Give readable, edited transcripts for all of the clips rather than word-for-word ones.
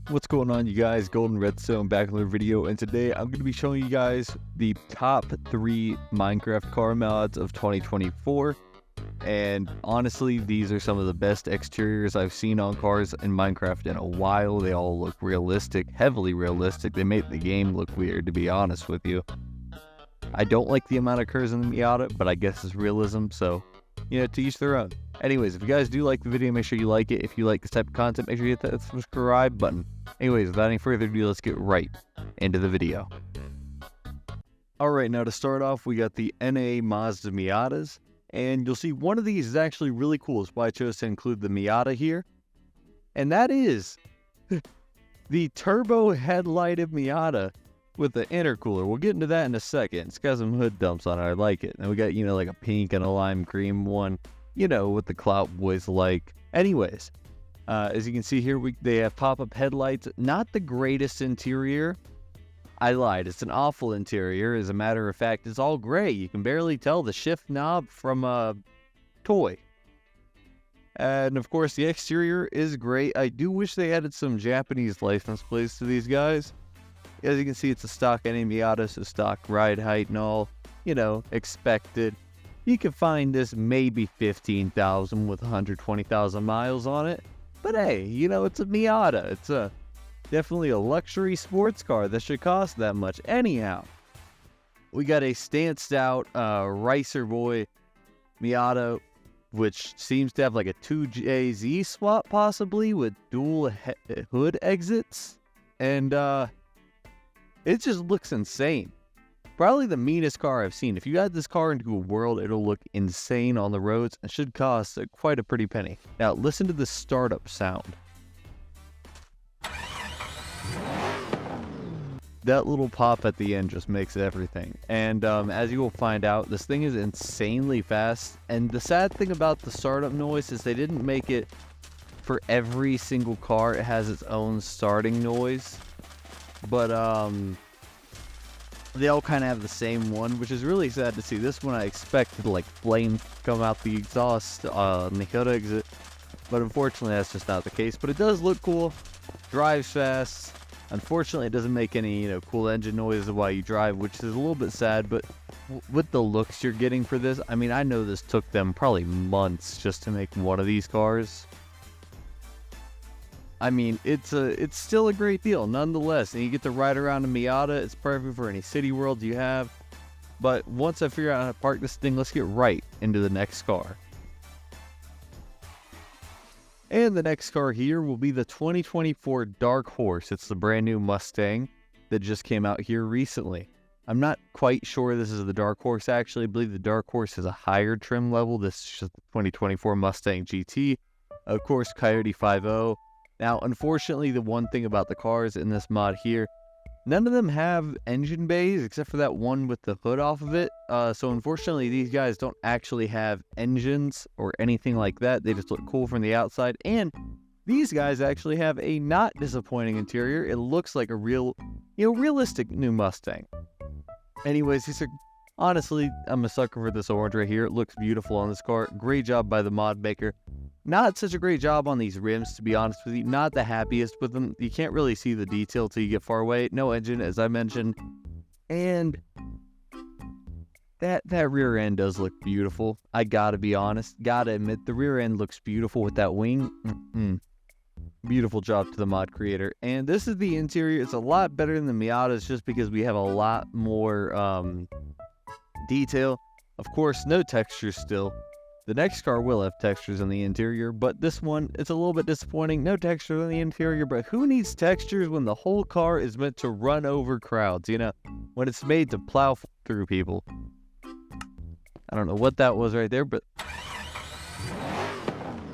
What's going on, you guys? Golden Redstone back in the video, and today I'm going to be showing you guys the top 3 Minecraft car mods of 2024. And honestly, these are some of the best exteriors I've seen on cars in Minecraft in a while. They all look realistic, heavily realistic. They make the game look weird, to be honest with you. I don't like the amount of curves in the Miata, but I guess it's realism, so, you know, to each their own. Anyways, if you guys do like the video, make sure you like it. If you like this type of content, make sure you hit that subscribe button. Anyways, without any further ado, let's get right into the video. Alright, now to start off, we got the NA Mazda Miatas. And you'll see one of these is actually really cool. That's why I chose to include the Miata here. And that is the turbo headlighted Miata with the intercooler. We'll get into that in a second. It's got some hood dumps on it. I like it. And we got, you know, like a pink and a lime green one. You know, what the Clout Boys like. Anyways, as you can see here, they have pop-up headlights. Not the greatest interior. I lied. It's an awful interior. As a matter of fact, it's all gray. You can barely tell the shift knob from a toy. And of course, the exterior is great. I do wish they added some Japanese license plates to these guys. As you can see, it's a stock NA Miata, so stock ride height and all, you know, expected. You can find this maybe 15,000 with 120,000 miles on it. But hey, you know, it's a Miata. It's definitely a luxury sports car that should cost that much. Anyhow, we got a stanced out Ricer Boy Miata, which seems to have like a 2JZ swap possibly with dual hood exits. And it just looks insane. Probably the meanest car I've seen. If you add this car into a world, it'll look insane on the roads and should cost quite a pretty penny. Now, listen to the startup sound. That little pop at the end just makes everything. And as you will find out, this thing is insanely fast. And the sad thing about the startup noise is they didn't make it for every single car. It has its own starting noise. But they all kind of have the same one, which is really sad to see. This one I expected like flame come out the exhaust on the hood exit, but unfortunately that's just not the case. But it does look cool, drives fast. Unfortunately, it doesn't make any, you know, cool engine noise while you drive, which is a little bit sad. But with the looks you're getting for this, I mean, I know this took them probably months just to make one of these cars. I mean, it's still a great deal, nonetheless. And you get to ride around a Miata. It's perfect for any city world you have. But once I figure out how to park this thing, let's get right into the next car. And the next car here will be the 2024 Dark Horse. It's the brand new Mustang that just came out here recently. I'm not quite sure this is the Dark Horse, actually. I believe the Dark Horse is a higher trim level. This is just the 2024 Mustang GT. Of course, Coyote 5.0. Now, unfortunately, the one thing about the cars in this mod here, none of them have engine bays except for that one with the hood off of it. So unfortunately, these guys don't actually have engines or anything like that. They just look cool from the outside. And these guys actually have a not disappointing interior. It looks like a real, you know, realistic new Mustang. Anyways, these are, honestly, I'm a sucker for this orange right here. It looks beautiful on this car. Great job by the mod maker. Not such a great job on these rims, to be honest with you. Not the happiest with them. You can't really see the detail till you get far away. No engine, as I mentioned. And that rear end does look beautiful. I gotta be honest. Gotta admit, the rear end looks beautiful with that wing. Beautiful job to the mod creator. And this is the interior. It's a lot better than the Miatas just because we have a lot more detail. Of course, no textures still. The next car will have textures on the interior, but this one, it's a little bit disappointing. No textures on the interior, but who needs textures when the whole car is meant to run over crowds, you know? When it's made to plow through people. I don't know what that was right there, but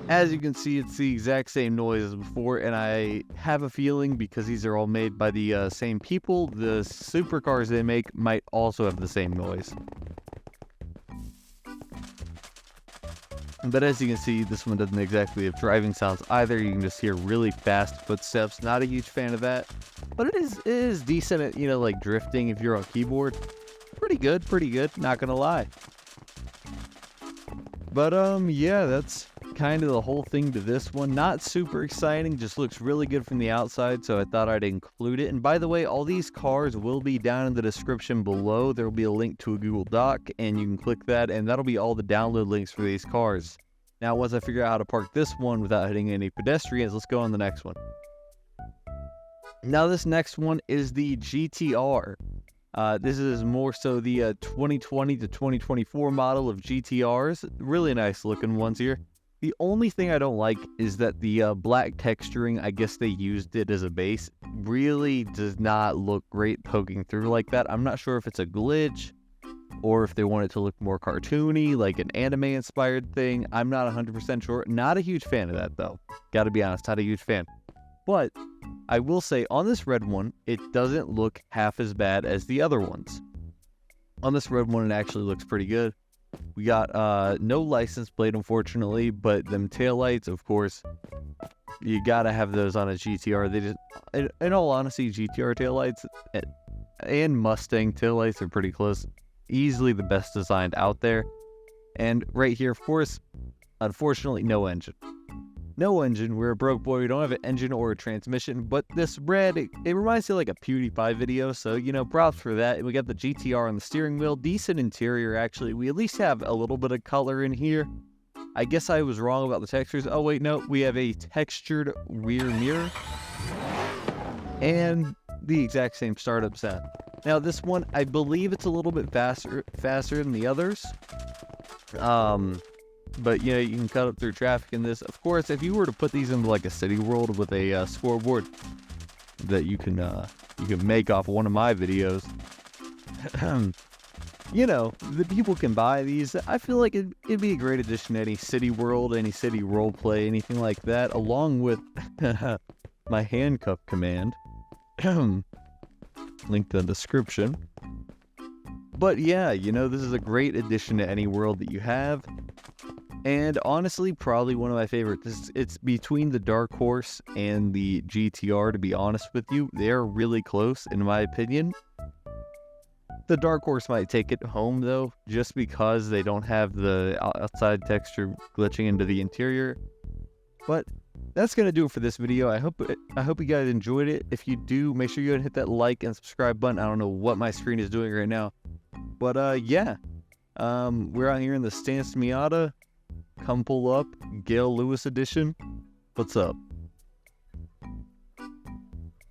as you can see, it's the exact same noise as before, and I have a feeling because these are all made by the same people, the supercars they make might also have the same noise. But as you can see, this one doesn't exactly have driving sounds either. You can just hear really fast footsteps. Not a huge fan of that. But it is decent at, you know, like drifting if you're on keyboard. Pretty good, not gonna lie. But yeah, that's kind of the whole thing to this one. Not super exciting, just looks really good from the outside, so I thought I'd include it. And by the way, all these cars will be down in the description below. There will be a link to a Google Doc, and you can click that, and that'll be all the download links for these cars. Now, once I figure out how to park this one without hitting any pedestrians, let's go on the next one. Now, this next one is the GTR. This is more so the 2020 to 2024 model of GTRs. Really nice looking ones here. The only thing I don't like is that the black texturing, I guess they used it as a base, really does not look great poking through like that. I'm not sure if it's a glitch or if they want it to look more cartoony, like an anime inspired thing. I'm not 100% sure. Not a huge fan of that though. Gotta be honest, not a huge fan. But I will say on this red one, it doesn't look half as bad as the other ones. On this red one, it actually looks pretty good. We got no license plate, unfortunately, but them taillights, of course, you gotta have those on a GTR. They just, in all honesty, GTR taillights and Mustang taillights are pretty close. Easily the best designed out there. And right here, of course, unfortunately, no engine. No engine. We're a broke boy. We don't have an engine or a transmission, but this red, it reminds me of like a PewDiePie video, so, you know, props for that. We got the GTR on the steering wheel. Decent interior, actually. We at least have a little bit of color in here. I guess I was wrong about the textures. Oh, wait, no. We have a textured rear mirror and the exact same startup sound. Now, this one, I believe it's a little bit faster than the others. But, you know, you can cut up through traffic in this. Of course, if you were to put these into like a city world with a scoreboard that you can make off one of my videos, you know, the people can buy these. I feel like it'd be a great addition to any city world, any city role play, anything like that, along with my handcuff command. Link in the description. But yeah, you know, this is a great addition to any world that you have. And honestly, probably one of my favorites. It's between the Dark Horse and the GTR, to be honest with you. They're really close, in my opinion. The Dark Horse might take it home, though, just because they don't have the outside texture glitching into the interior. But that's going to do it for this video. I hope you guys enjoyed it. If you do, make sure you hit that like and subscribe button. I don't know what my screen is doing right now. But yeah, we're out here in the Stance Miata. Come pull up, Gail Lewis edition. What's up?